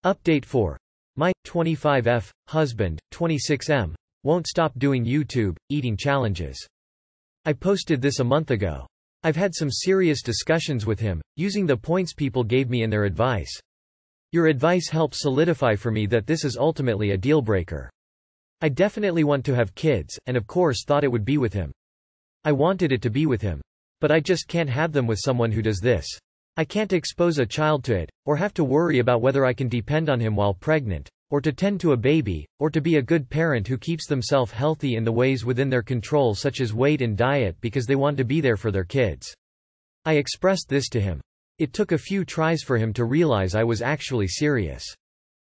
Update 4. My 25F husband, 26M, won't stop doing YouTube eating challenges. I posted this a month ago. I've had some serious discussions with him, using the points people gave me in their advice. Your advice helps solidify for me that this is ultimately a deal breaker. I definitely want to have kids, and of course thought it would be with him. I wanted it to be with him. But I just can't have them with someone who does this. I can't expose a child to it, or have to worry about whether I can depend on him while pregnant, or to tend to a baby, or to be a good parent who keeps themselves healthy in the ways within their control such as weight and diet because they want to be there for their kids. I expressed this to him. It took a few tries for him to realize I was actually serious.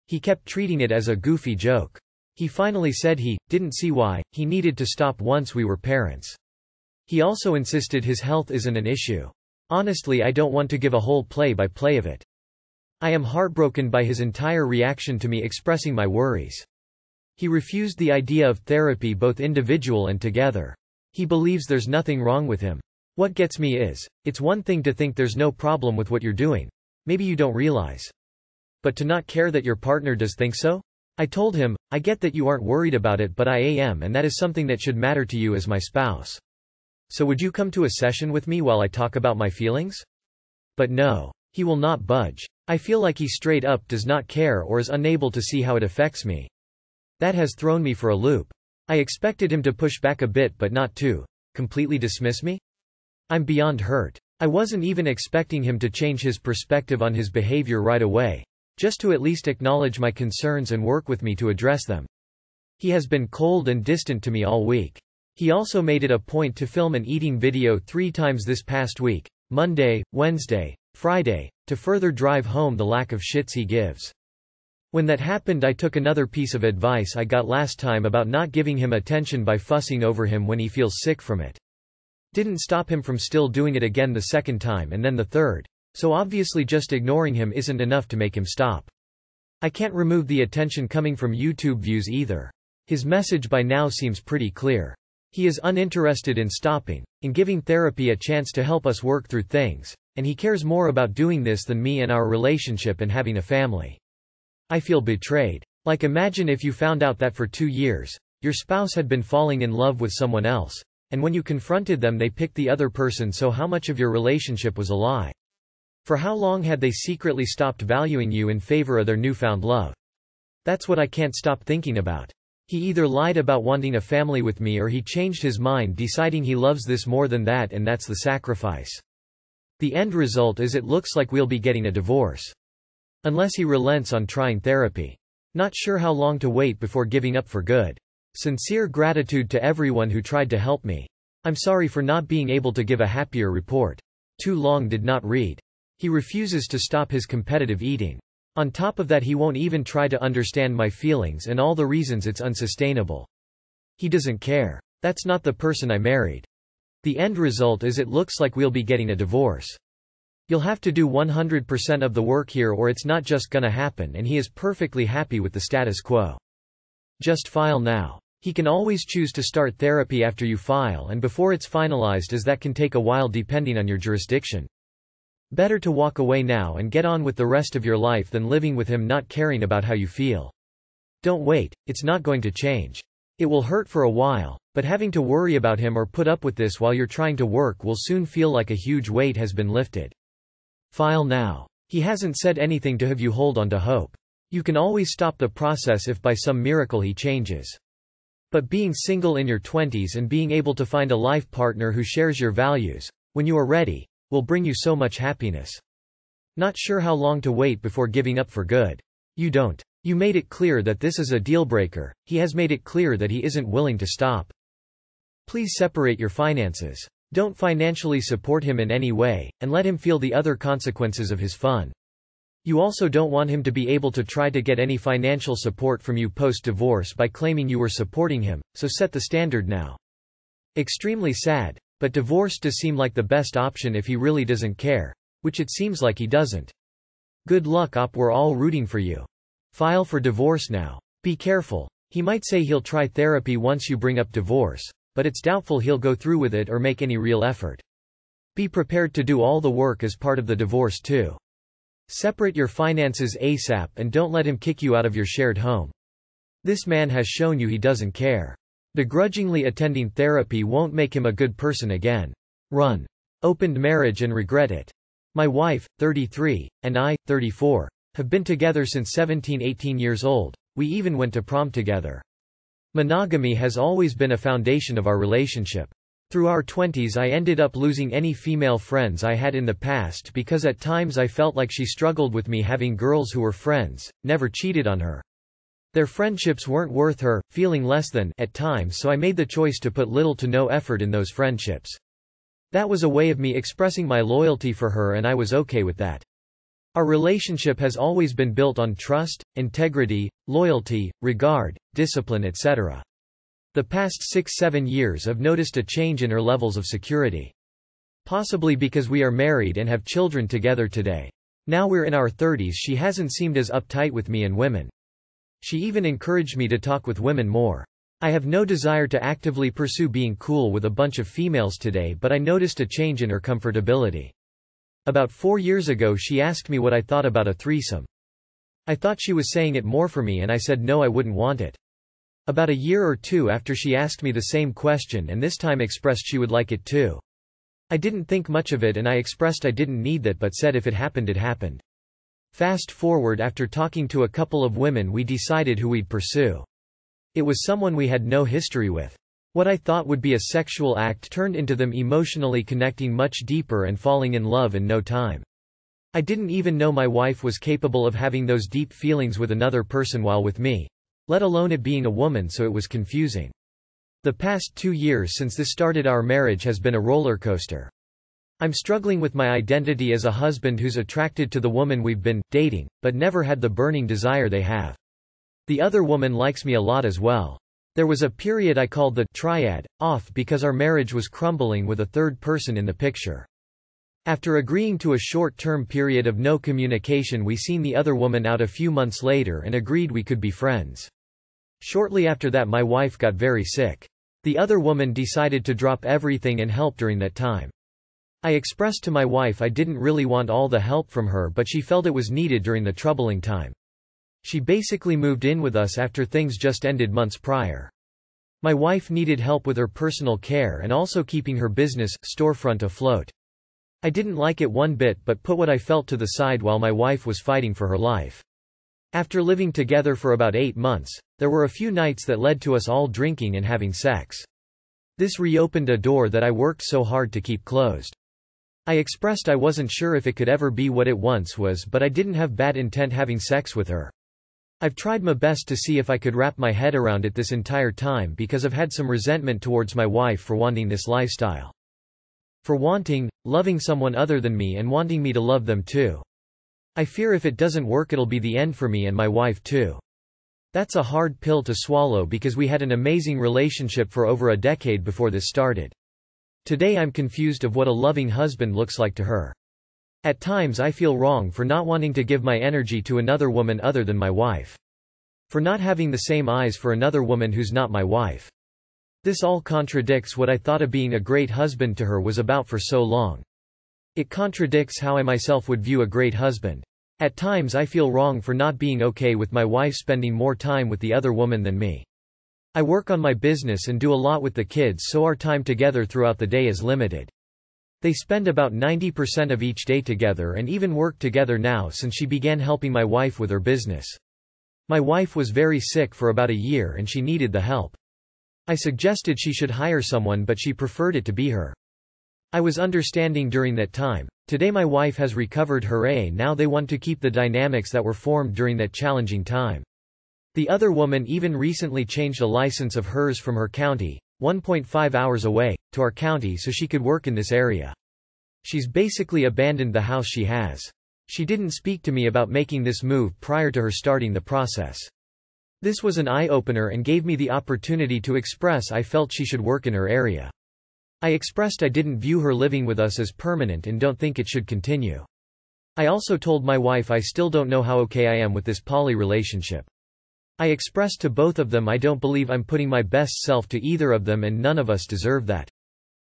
He kept treating it as a goofy joke. He finally said he didn't see why he needed to stop once we were parents. He also insisted his health isn't an issue. Honestly, I don't want to give a whole play-by-play of it. I am heartbroken by his entire reaction to me expressing my worries. He refused the idea of therapy both individual and together. He believes there's nothing wrong with him. What gets me is, it's one thing to think there's no problem with what you're doing. Maybe you don't realize. But to not care that your partner does think so? I told him, I get that you aren't worried about it but I am, and that is something that should matter to you as my spouse. So would you come to a session with me while I talk about my feelings? But no. He will not budge. I feel like he straight up does not care or is unable to see how it affects me. That has thrown me for a loop. I expected him to push back a bit but not to completely dismiss me? I'm beyond hurt. I wasn't even expecting him to change his perspective on his behavior right away, just to at least acknowledge my concerns and work with me to address them. He has been cold and distant to me all week. He also made it a point to film an eating video 3 times this past week, Monday, Wednesday, Friday, to further drive home the lack of shits he gives. When that happened, I took another piece of advice I got last time about not giving him attention by fussing over him when he feels sick from it. Didn't stop him from still doing it again the second time and then the third, so obviously just ignoring him isn't enough to make him stop. I can't remove the attention coming from YouTube views either. His message by now seems pretty clear. He is uninterested in stopping, in giving therapy a chance to help us work through things, and he cares more about doing this than me and our relationship and having a family. I feel betrayed. Like, imagine if you found out that for 2 years, your spouse had been falling in love with someone else, and when you confronted them they picked the other person, so how much of your relationship was a lie? For how long had they secretly stopped valuing you in favor of their newfound love? That's what I can't stop thinking about. He either lied about wanting a family with me or he changed his mind deciding he loves this more than that, and that's the sacrifice. The end result is it looks like we'll be getting a divorce. Unless he relents on trying therapy. Not sure how long to wait before giving up for good. Sincere gratitude to everyone who tried to help me. I'm sorry for not being able to give a happier report. Too long did not read. He refuses to stop his competitive eating. On top of that, he won't even try to understand my feelings and all the reasons it's unsustainable. He doesn't care. That's not the person I married. The end result is it looks like we'll be getting a divorce. You'll have to do 100% of the work here or it's not just gonna happen, and he is perfectly happy with the status quo. Just file now. He can always choose to start therapy after you file and before it's finalized, as that can take a while depending on your jurisdiction. Better to walk away now and get on with the rest of your life than living with him not caring about how you feel. Don't wait, it's not going to change. It will hurt for a while, but having to worry about him or put up with this while you're trying to work will soon feel like a huge weight has been lifted. File now. He hasn't said anything to have you hold on to hope. You can always stop the process if by some miracle he changes. But being single in your 20s and being able to find a life partner who shares your values, when you are ready, will bring you so much happiness. Not sure how long to wait before giving up for good. You don't. You made it clear that this is a deal breaker. He has made it clear that he isn't willing to stop. Please separate your finances. Don't financially support him in any way, and let him feel the other consequences of his fun. You also don't want him to be able to try to get any financial support from you post-divorce by claiming you were supporting him, so set the standard now. Extremely sad. But divorce does seem like the best option if he really doesn't care, which it seems like he doesn't. Good luck, op, we're all rooting for you. File for divorce now. Be careful. He might say he'll try therapy once you bring up divorce, but it's doubtful he'll go through with it or make any real effort. Be prepared to do all the work as part of the divorce too. Separate your finances ASAP and don't let him kick you out of your shared home. This man has shown you he doesn't care. Begrudgingly attending therapy won't make him a good person again. Run. Opened marriage and regret it. My wife, 33, and I, 34, have been together since 17-18 years old. We even went to prom together. Monogamy has always been a foundation of our relationship. Through our 20s I ended up losing any female friends I had in the past because at times I felt like she struggled with me having girls who were friends, never cheated on her. Their friendships weren't worth her, feeling less than at times, so I made the choice to put little to no effort in those friendships. That was a way of me expressing my loyalty for her and I was okay with that. Our relationship has always been built on trust, integrity, loyalty, regard, discipline, etc. The past 6-7 years I've noticed a change in her levels of security. Possibly because we are married and have children together today. Now we're in our 30s, she hasn't seemed as uptight with me and women. She even encouraged me to talk with women more. I have no desire to actively pursue being cool with a bunch of females today, but I noticed a change in her comfortability. About 4 years ago she asked me what I thought about a threesome. I thought she was saying it more for me and I said no, I wouldn't want it. About a year or two after she asked me the same question and this time expressed she would like it too. I didn't think much of it and I expressed I didn't need that but said if it happened it happened. Fast forward, after talking to a couple of women we decided who we'd pursue. It was someone we had no history with. What I thought would be a sexual act turned into them emotionally connecting much deeper and falling in love in no time. I didn't even know my wife was capable of having those deep feelings with another person while with me, let alone it being a woman, so it was confusing. The past 2 years since this started our marriage has been a roller coaster. I'm struggling with my identity as a husband who's attracted to the woman we've been dating, but never had the burning desire they have. The other woman likes me a lot as well. There was a period I called the triad off because our marriage was crumbling with a third person in the picture. After agreeing to a short-term period of no communication, we seen the other woman out a few months later and agreed we could be friends. Shortly after that my wife got very sick. The other woman decided to drop everything and help during that time. I expressed to my wife I didn't really want all the help from her, but she felt it was needed during the troubling time. She basically moved in with us after things just ended months prior. My wife needed help with her personal care and also keeping her business, storefront afloat. I didn't like it one bit but put what I felt to the side while my wife was fighting for her life. After living together for about 8 months, there were a few nights that led to us all drinking and having sex. This reopened a door that I worked so hard to keep closed. I expressed I wasn't sure if it could ever be what it once was, but I didn't have bad intent having sex with her. I've tried my best to see if I could wrap my head around it this entire time because I've had some resentment towards my wife for wanting this lifestyle. For wanting, loving someone other than me and wanting me to love them too. I fear if it doesn't work it'll be the end for me and my wife too. That's a hard pill to swallow because we had an amazing relationship for over a decade before this started. Today I'm confused of what a loving husband looks like to her. At times I feel wrong for not wanting to give my energy to another woman other than my wife. For not having the same eyes for another woman who's not my wife. This all contradicts what I thought of being a great husband to her was about for so long. It contradicts how I myself would view a great husband. At times I feel wrong for not being okay with my wife spending more time with the other woman than me. I work on my business and do a lot with the kids, so our time together throughout the day is limited. They spend about 90% of each day together and even work together now since she began helping my wife with her business. My wife was very sick for about a year and she needed the help. I suggested she should hire someone but she preferred it to be her. I was understanding during that time. Today my wife has recovered, hooray, now they want to keep the dynamics that were formed during that challenging time. The other woman even recently changed a license of hers from her county, 1.5 hours away, to our county so she could work in this area. She's basically abandoned the house she has. She didn't speak to me about making this move prior to her starting the process. This was an eye-opener and gave me the opportunity to express I felt she should work in her area. I expressed I didn't view her living with us as permanent and don't think it should continue. I also told my wife I still don't know how okay I am with this poly relationship. I expressed to both of them I don't believe I'm putting my best self to either of them and none of us deserve that.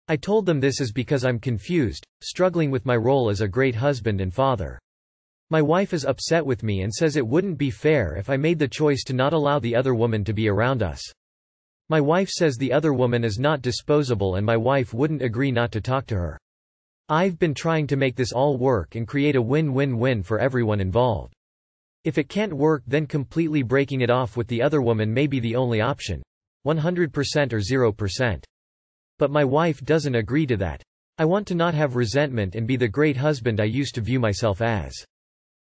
I told them this is because I'm confused, struggling with my role as a great husband and father. My wife is upset with me and says it wouldn't be fair if I made the choice to not allow the other woman to be around us. My wife says the other woman is not disposable and my wife wouldn't agree not to talk to her. I've been trying to make this all work and create a win-win-win for everyone involved. If it can't work, then completely breaking it off with the other woman may be the only option. 100% or 0%. But my wife doesn't agree to that. I want to not have resentment and be the great husband I used to view myself as.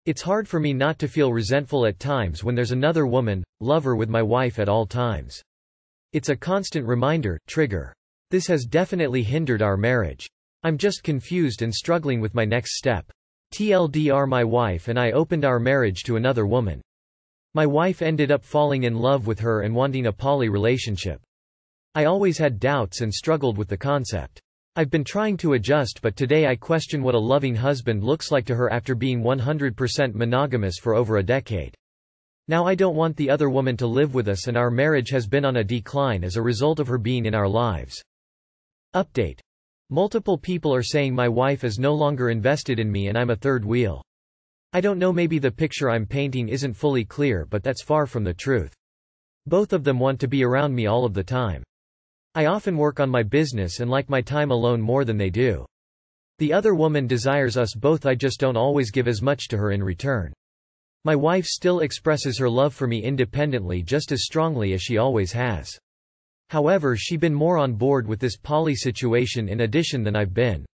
It's hard for me not to feel resentful at times when there's another woman, lover with my wife at all times. It's a constant reminder, trigger. This has definitely hindered our marriage. I'm just confused and struggling with my next step. TLDR, my wife and I opened our marriage to another woman. My wife ended up falling in love with her and wanting a poly relationship. I always had doubts and struggled with the concept. I've been trying to adjust, but today I question what a loving husband looks like to her after being 100% monogamous for over a decade. Now I don't want the other woman to live with us and our marriage has been on a decline as a result of her being in our lives. Update. Multiple people are saying my wife is no longer invested in me and I'm a third wheel. I don't know, maybe the picture I'm painting isn't fully clear, but that's far from the truth. Both of them want to be around me all of the time. I often work on my business and like my time alone more than they do. The other woman desires us both, I just don't always give as much to her in return. My wife still expresses her love for me independently just as strongly as she always has. However, she's been more on board with this poly situation in addition than I've been.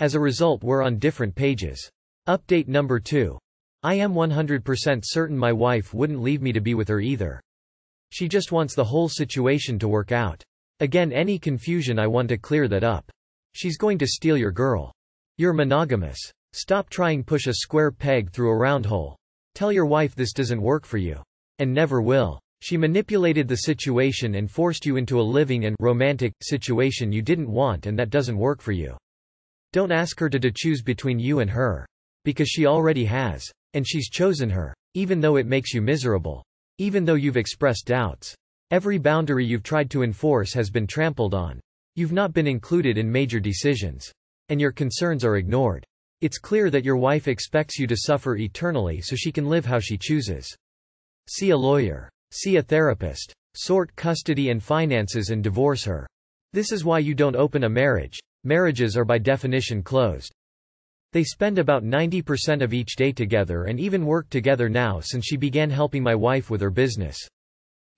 As a result, we're on different pages. Update number 2. I am 100% certain my wife wouldn't leave me to be with her either. She just wants the whole situation to work out. Again, any confusion, I want to clear that up. She's going to steal your girl. You're monogamous. Stop trying push a square peg through a round hole. Tell your wife this doesn't work for you. And never will. She manipulated the situation and forced you into a living and romantic situation you didn't want, and that doesn't work for you. Don't ask her to choose between you and her. Because she already has. And she's chosen her. Even though it makes you miserable. Even though you've expressed doubts. Every boundary you've tried to enforce has been trampled on. You've not been included in major decisions. And your concerns are ignored. It's clear that your wife expects you to suffer eternally so she can live how she chooses. See a lawyer. See a therapist. Sort custody and finances and divorce her. This is why you don't open a marriage. Marriages are by definition closed. They spend about 90% of each day together and even work together now since she began helping my wife with her business.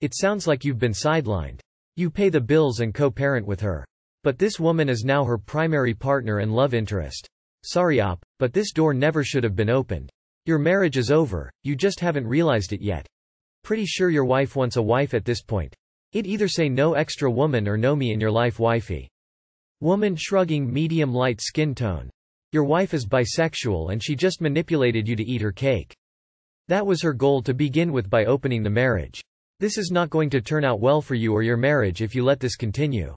It sounds like you've been sidelined. You pay the bills and co-parent with her. But this woman is now her primary partner and love interest. Sorry op, but this door never should have been opened. Your marriage is over, you just haven't realized it yet. Pretty sure your wife wants a wife at this point. It either say no extra woman or no me in your life wifey. Woman shrugging, medium light skin tone. Your wife is bisexual and she just manipulated you to eat her cake. That was her goal to begin with by opening the marriage. This is not going to turn out well for you or your marriage if you let this continue.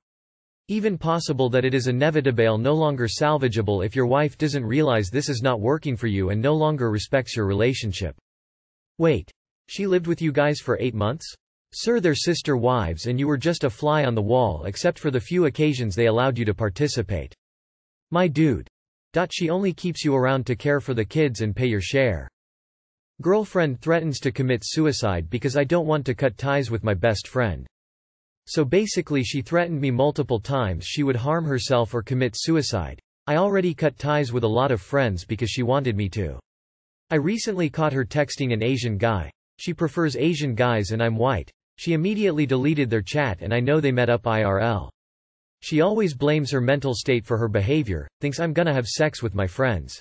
Even possible that it is inevitable, no longer salvageable if your wife doesn't realize this is not working for you and no longer respects your relationship. Wait. She lived with you guys for 8 months? Sir, they're sister wives and you were just a fly on the wall except for the few occasions they allowed you to participate. My dude. She only keeps you around to care for the kids and pay your share. Girlfriend threatens to commit suicide because I don't want to cut ties with my best friend. So basically she threatened me multiple times she would harm herself or commit suicide. I already cut ties with a lot of friends because she wanted me to. I recently caught her texting an Asian guy. She prefers Asian guys and I'm white. She immediately deleted their chat and I know they met up IRL. She always blames her mental state for her behavior, thinks I'm gonna have sex with my friends.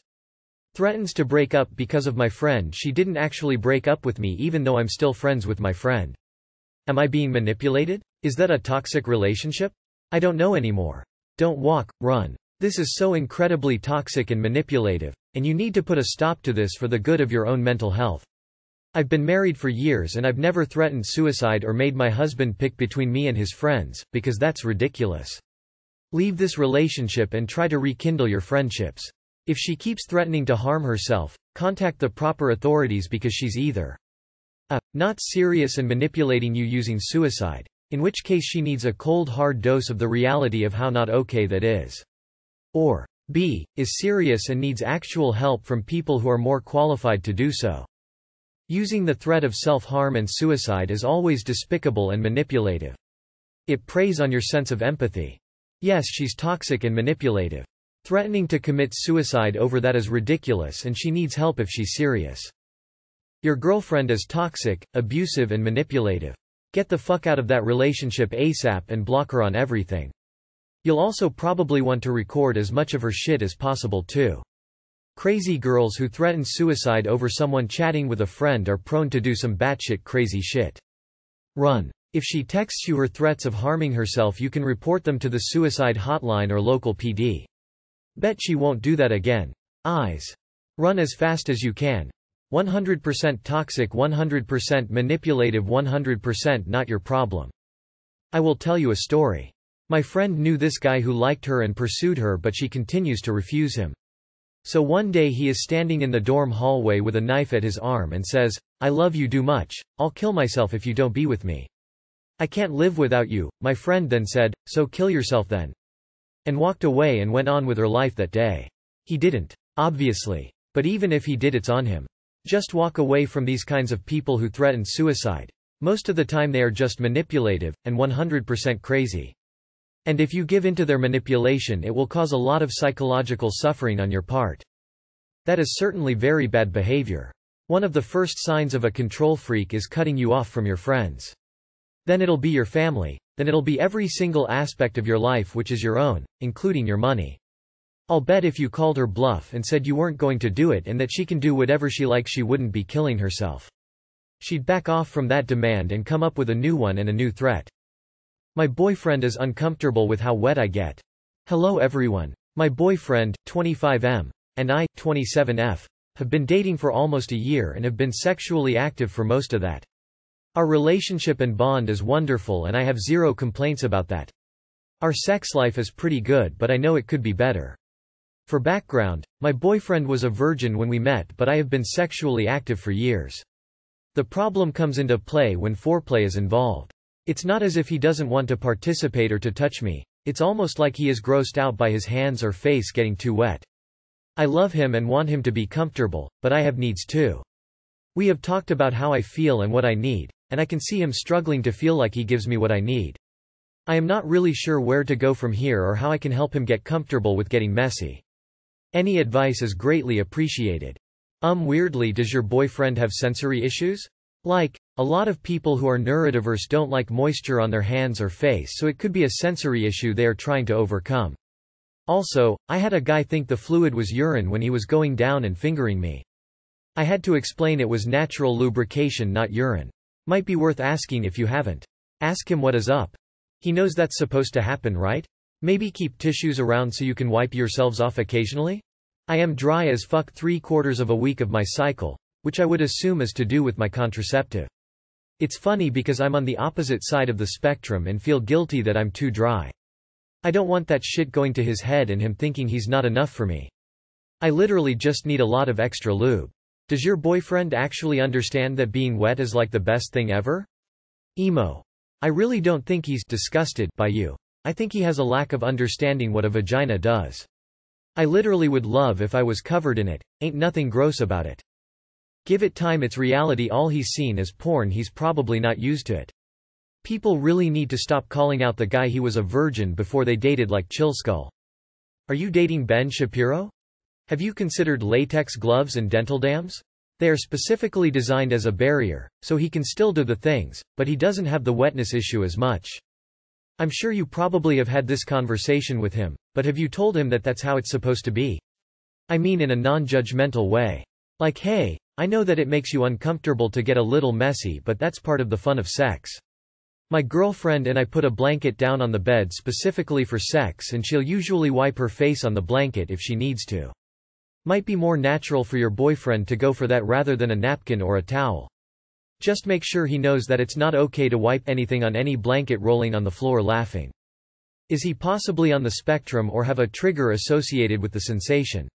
Threatens to break up because of my friend. She didn't actually break up with me even though I'm still friends with my friend. Am I being manipulated? Is that a toxic relationship? I don't know anymore. Don't walk, run. This is so incredibly toxic and manipulative, and you need to put a stop to this for the good of your own mental health. I've been married for years and I've never threatened suicide or made my husband pick between me and his friends, because that's ridiculous. Leave this relationship and try to rekindle your friendships. If she keeps threatening to harm herself, contact the proper authorities because she's either not serious and manipulating you using suicide, in which case she needs a cold hard dose of the reality of how not okay that is, or B. Is serious and needs actual help from people who are more qualified to do so. Using the threat of self-harm and suicide is always despicable and manipulative. It preys on your sense of empathy. Yes, she's toxic and manipulative. Threatening to commit suicide over that is ridiculous, and she needs help if she's serious. Your girlfriend is toxic, abusive and manipulative. Get the fuck out of that relationship ASAP and block her on everything. You'll also probably want to record as much of her shit as possible too. Crazy girls who threaten suicide over someone chatting with a friend are prone to do some batshit crazy shit. Run. If she texts you her threats of harming herself, you can report them to the suicide hotline or local PD. Bet she won't do that again. Eyes. Run as fast as you can. 100% toxic, 100% manipulative, 100% not your problem. I will tell you a story. My friend knew this guy who liked her and pursued her, but she continues to refuse him. So one day he is standing in the dorm hallway with a knife at his arm and says, "I love you too much, I'll kill myself if you don't be with me. I can't live without you." My friend then said, "So kill yourself then." And walked away and went on with her life that day. He didn't. Obviously. But even if he did, it's on him. Just walk away from these kinds of people who threaten suicide. Most of the time they are just manipulative, and 100% crazy. And if you give into their manipulation, it will cause a lot of psychological suffering on your part. That is certainly very bad behavior. One of the first signs of a control freak is cutting you off from your friends. Then it'll be your family. Then it'll be every single aspect of your life which is your own, including your money. I'll bet if you called her bluff and said you weren't going to do it and that she can do whatever she likes, she wouldn't be killing herself. She'd back off from that demand and come up with a new one and a new threat. My boyfriend is uncomfortable with how wet I get. Hello everyone. My boyfriend, 25M, and I, 27F, have been dating for almost a year and have been sexually active for most of that. Our relationship and bond is wonderful and I have zero complaints about that. Our sex life is pretty good, but I know it could be better. For background, my boyfriend was a virgin when we met, but I have been sexually active for years. The problem comes into play when foreplay is involved. It's not as if he doesn't want to participate or to touch me. It's almost like he is grossed out by his hands or face getting too wet. I love him and want him to be comfortable, but I have needs too. We have talked about how I feel and what I need, and I can see him struggling to feel like he gives me what I need. I am not really sure where to go from here or how I can help him get comfortable with getting messy. Any advice is greatly appreciated. Weirdly, does your boyfriend have sensory issues? Like, a lot of people who are neurodiverse don't like moisture on their hands or face, so it could be a sensory issue they are trying to overcome. Also, I had a guy think the fluid was urine when he was going down and fingering me. I had to explain it was natural lubrication, not urine. Might be worth asking if you haven't. Ask him what is up. He knows that's supposed to happen, right? Maybe keep tissues around so you can wipe yourselves off occasionally? I am dry as fuck 3/4 of a week of my cycle, which I would assume is to do with my contraceptive. It's funny because I'm on the opposite side of the spectrum and feel guilty that I'm too dry. I don't want that shit going to his head and him thinking he's not enough for me. I literally just need a lot of extra lube. Does your boyfriend actually understand that being wet is like the best thing ever? Emo. I really don't think he's disgusted by you. I think he has a lack of understanding what a vagina does. I literally would love if I was covered in it. Ain't nothing gross about it. Give it time, it's reality. All he's seen is porn, he's probably not used to it. People really need to stop calling out the guy he was a virgin before they dated like Chillskull. Are you dating Ben Shapiro? Have you considered latex gloves and dental dams? They are specifically designed as a barrier, so he can still do the things, but he doesn't have the wetness issue as much. I'm sure you probably have had this conversation with him, but have you told him that that's how it's supposed to be? I mean in a non-judgmental way. Like, hey, I know that it makes you uncomfortable to get a little messy, but that's part of the fun of sex. My girlfriend and I put a blanket down on the bed specifically for sex, and she'll usually wipe her face on the blanket if she needs to. Might be more natural for your boyfriend to go for that rather than a napkin or a towel. Just make sure he knows that it's not okay to wipe anything on any blanket rolling on the floor laughing. Is he possibly on the spectrum or have a trigger associated with the sensation?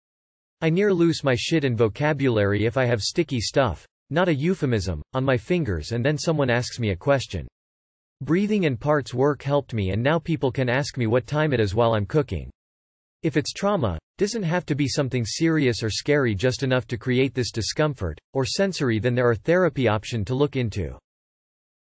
I near lose my shit in vocabulary if I have sticky stuff, not a euphemism, on my fingers and then someone asks me a question. Breathing and parts work helped me, and now people can ask me what time it is while I'm cooking. If it's trauma, doesn't have to be something serious or scary, just enough to create this discomfort, or sensory, then there are therapy option to look into.